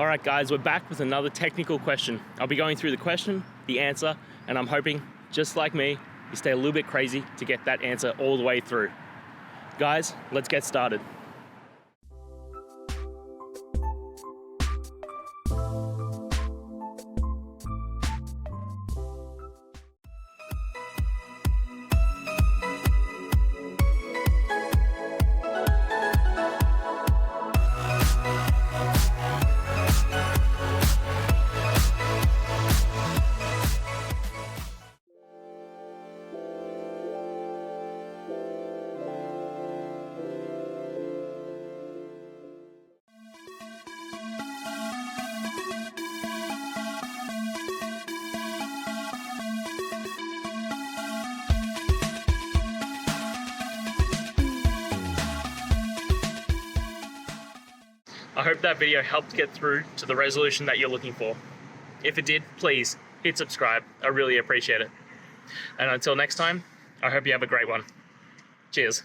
All right, guys, we're back with another technical question. I'll be going through the question, the answer, and I'm hoping, just like me, you stay a little bit crazy to get that answer all the way through. Guys, let's get started. I hope that video helped get through to the resolution that you're looking for. If it did, please hit subscribe. I really appreciate it. And until next time, I hope you have a great one. Cheers.